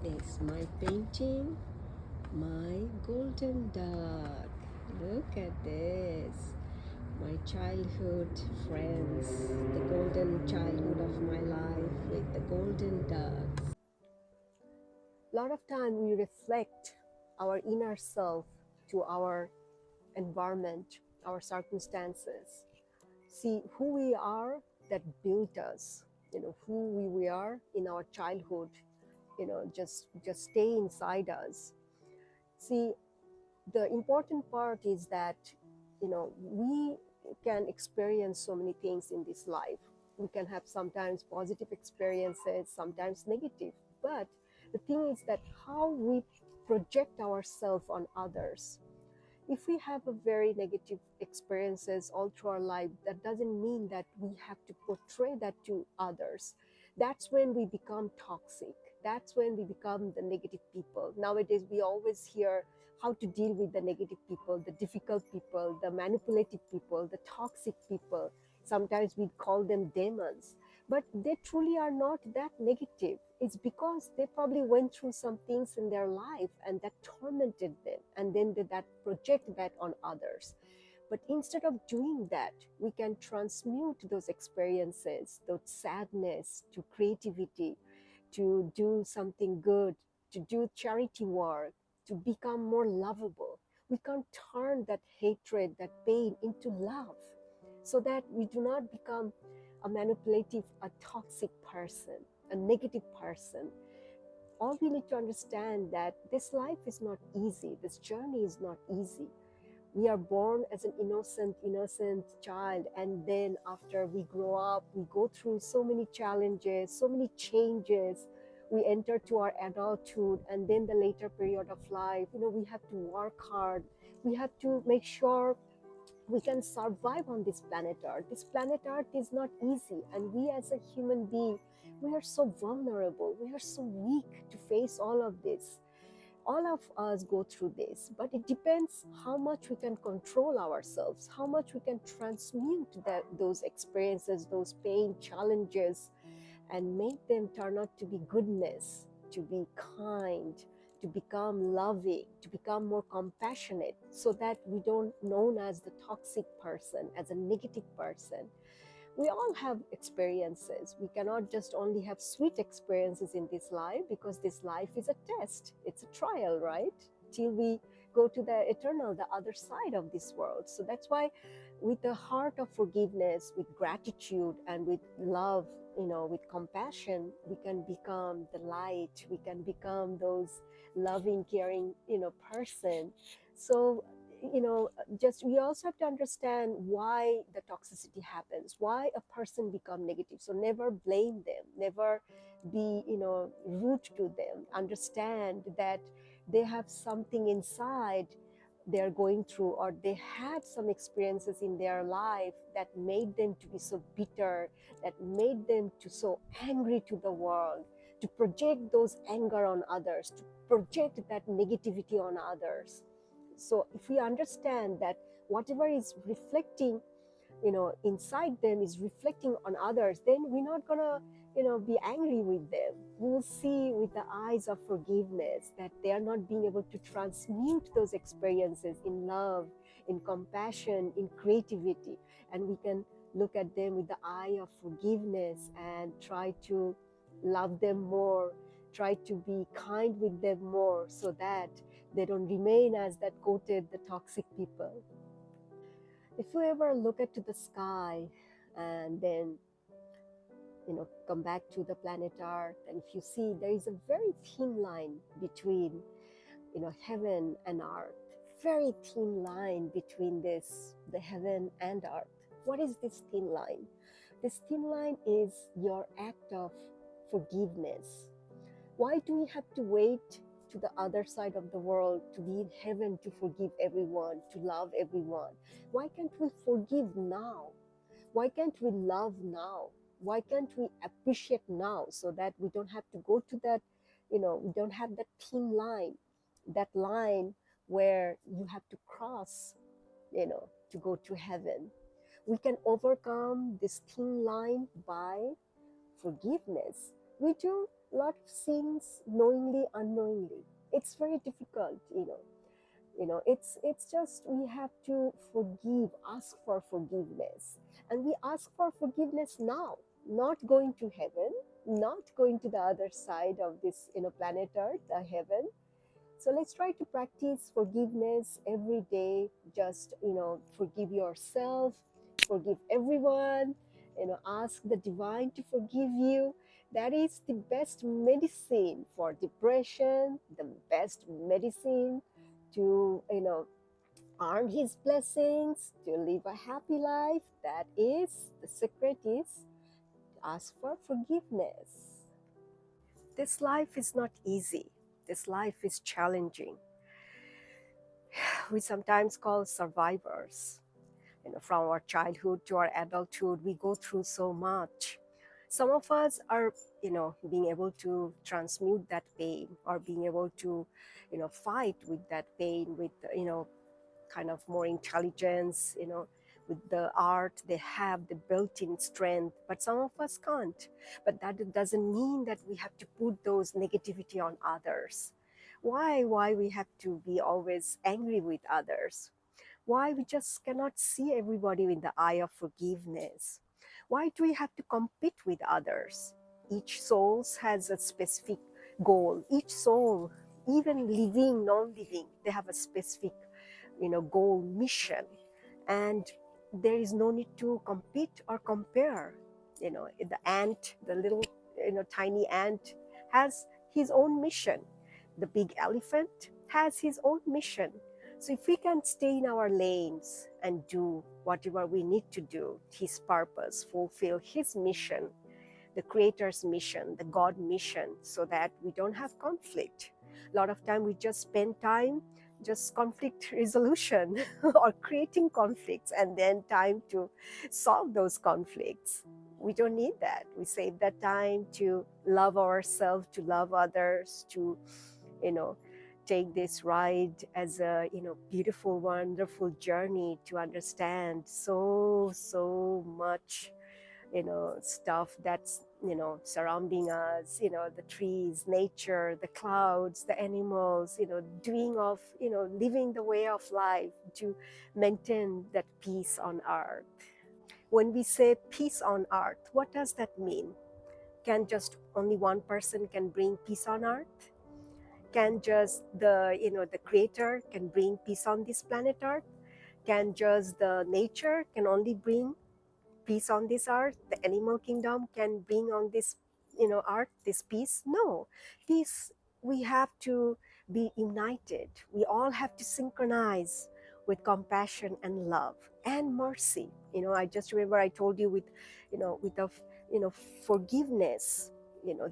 is my painting, My Golden Duck. Look at this. My childhood friends, the golden childhood of my life with the golden ducks. A lot of time we reflect our inner self to our environment, our circumstances. See who we are that built us, who we are in our childhood, just stay inside us. See, the important part is that we can experience so many things in this life. We can have sometimes positive experiences, sometimes negative, but the thing is that how we project ourselves on others. If we have a very negative experiences all through our life, that doesn't mean that we have to portray that to others. That's when we become toxic. That's when we become the negative people. Nowadays we always hear how to deal with the negative people, the difficult people, the manipulative people, the toxic people. Sometimes we call them demons, but they truly are not that negative. It's because they probably went through some things in their life and that tormented them, and then that project that on others. But instead of doing that, we can transmute those experiences, those sadness, to creativity, to do something good, to do charity work, to become more lovable. We can turn that hatred, that pain into love, so that we do not become a manipulative, a toxic person, a negative person. All we need to understand that this life is not easy. This journey is not easy. We are born as an innocent child, and then after we grow up, we go through so many challenges, so many changes. We enter to our adulthood, and then the later period of life, we have to work hard. We have to make sure we can survive on this planet Earth. This planet Earth is not easy, and we as a human being, we are so vulnerable. We are so weak to face all of this. All of us go through this, but it depends how much we can control ourselves, how much we can transmute those experiences, those pain, challenges, and make them turn out to be goodness, to be kind, to become loving, to become more compassionate, so that we don't known as the toxic person, as a negative person. We all have experiences. We cannot just only have sweet experiences in this life, because this life is a test. It's a trial, right? Till we go to the eternal, the other side of this world. So that's why, with a heart of forgiveness, with gratitude, and with love, with compassion, we can become the light. We can become those loving, caring, person. So just we also have to understand why the toxicity happens, why a person become negative. So never blame them, never be rude to them. Understand that they have something inside they're going through, or they had some experiences in their life that made them to be so bitter, that made them to so angry to the world, to project those anger on others, to project that negativity on others. So if we understand that whatever is reflecting inside them is reflecting on others, then we're not gonna be angry with them. We will see with the eyes of forgiveness that they are not being able to transmute those experiences in love, in compassion, in creativity, and we can look at them with the eye of forgiveness and try to love them more, try to be kind with them more, so that they don't remain as that quoted the toxic people. If you ever look at to the sky and then come back to the planet Earth, and if you see there is a very thin line between heaven and earth, very thin line between this, the heaven and earth. What is this thin line? This thin line is your act of forgiveness. Why do we have to wait to the other side of the world to be in heaven to forgive everyone, to love everyone? Why can't we forgive now? Why can't we love now? Why can't we appreciate now, so that we don't have to go to that, we don't have that thin line, that line where you have to cross, to go to heaven. We can overcome this thin line by forgiveness. We do a lot of sins knowingly, unknowingly. It's very difficult, it's just we have to forgive, ask for forgiveness. And we ask for forgiveness now, not going to heaven, not going to the other side of this planet earth, the heaven. So let's try to practice forgiveness every day. Just forgive yourself, forgive everyone, ask the divine to forgive you. That is the best medicine for depression, the best medicine to earn his blessings, to live a happy life. That is the secret, is ask for forgiveness. This life is not easy. This life is challenging. We sometimes call survivors. From our childhood to our adulthood, we go through so much. Some of us are, being able to transmute that pain, or being able to, fight with that pain with, kind of more intelligence, with the art they have the built-in strength. But some of us can't. But that doesn't mean that we have to put those negativity on others. Why we have to be always angry with others? Why we just cannot see everybody in the eye of forgiveness? Why do we have to compete with others? Each soul has a specific goal. Each soul, even living, non-living, they have a specific, goal, mission. And there is no need to compete or compare. The ant, the little, tiny ant has his own mission. The big elephant has his own mission. So if we can stay in our lanes and do whatever we need to do, his purpose, fulfill his mission, the creator's mission, the God mission, so that we don't have conflict. A lot of time we just spend time just conflict resolution or creating conflicts, and then time to solve those conflicts. We don't need that. We save that time to love ourselves, to love others, to, take this ride as a, beautiful, wonderful journey to understand so much, stuff that's, surrounding us, the trees, nature, the clouds, the animals, doing of, living the way of life to maintain that peace on earth. When we say peace on earth, what does that mean? Can just only one person can bring peace on earth? Can just the creator can bring peace on this planet earth? Can just the nature can only bring peace on this earth? The animal kingdom can bring on this, earth, this peace? No. Peace, we have to be united. We all have to synchronize with compassion and love and mercy. I just remember I told you with, with the, forgiveness,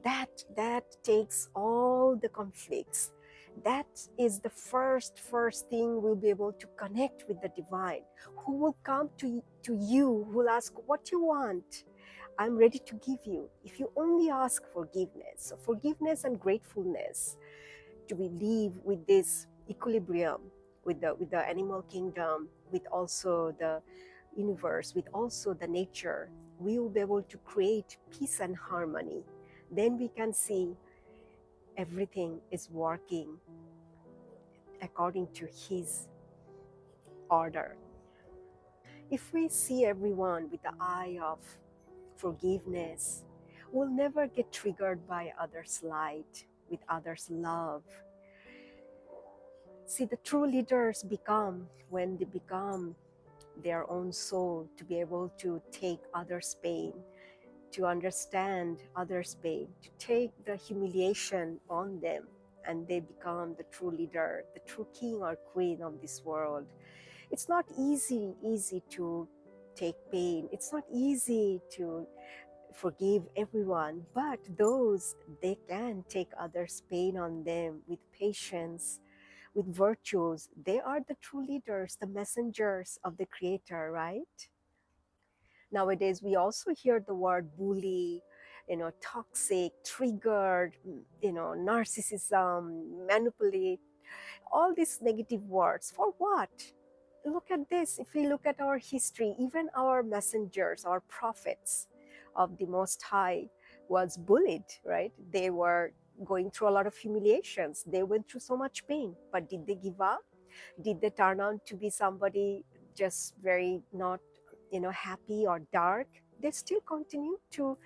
that takes all the conflicts. That is the first thing we'll be able to connect with the divine, who will come to you, who will ask what you want. I'm ready to give you, if you only ask forgiveness. So forgiveness and gratefulness, to we live with this equilibrium with the animal kingdom, with also the universe, with also the nature. We will be able to create peace and harmony. Then we can see everything is working according to his order. If we see everyone with the eye of forgiveness, we'll never get triggered by others' light, with others' love. See, the true leaders become when they become their own soul, to be able to take others' pain, to understand others' pain, to take the humiliation on them, and they become the true leader, the true king or queen of this world. It's not easy to take pain. It's not easy to forgive everyone, but those, they can take others' pain on them with patience, with virtues. They are the true leaders, the messengers of the creator, right? Nowadays, we also hear the word bully, toxic, triggered, narcissism, manipulate, all these negative words. For what? Look at this. If we look at our history, even our messengers, our prophets of the Most High, was bullied, right? They were going through a lot of humiliations. They went through so much pain, but did they give up? Did they turn out to be somebody just very not, happy or dark? They still continue to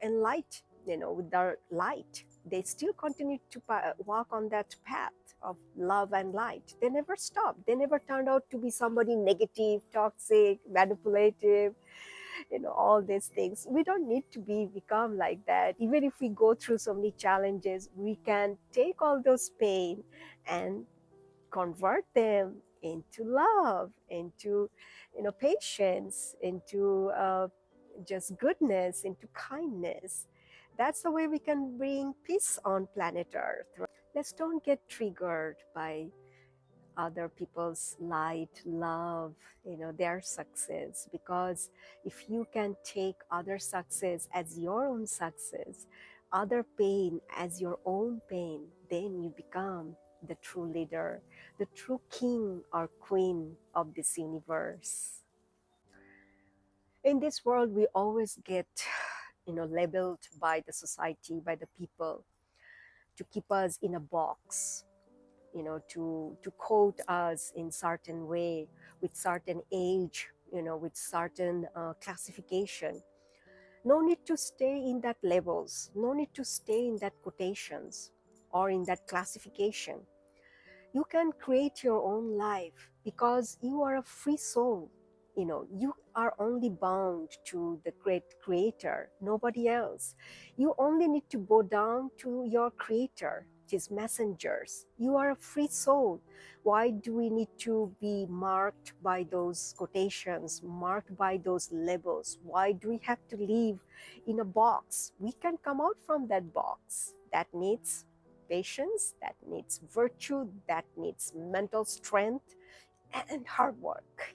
enlight, with their light. They still continue to walk on that path of love and light. They never stopped. They never turned out to be somebody negative, toxic, manipulative, all these things. We don't need to become like that. Even if we go through so many challenges, we can take all those pain and convert them into love, into patience, into just goodness, into kindness. That's the way we can bring peace on planet Earth. Let's don't get triggered by other people's light, love, their success. Because if you can take other success as your own success, other pain as your own pain, then you become the true leader, the true king or queen of this universe. In this world, we always get, labeled by the society, by the people, to keep us in a box, to code us in certain way, with certain age, with certain classification. No need to stay in that labels, no need to stay in that quotations or in that classification. You can create your own life because you are a free soul. You are only bound to the great creator, nobody else. You only need to bow down to your creator, his messengers. You are a free soul. Why do we need to be marked by those quotations, marked by those labels? Why do we have to live in a box? We can come out from that box. That needs patience, that needs virtue, that needs mental strength and hard work.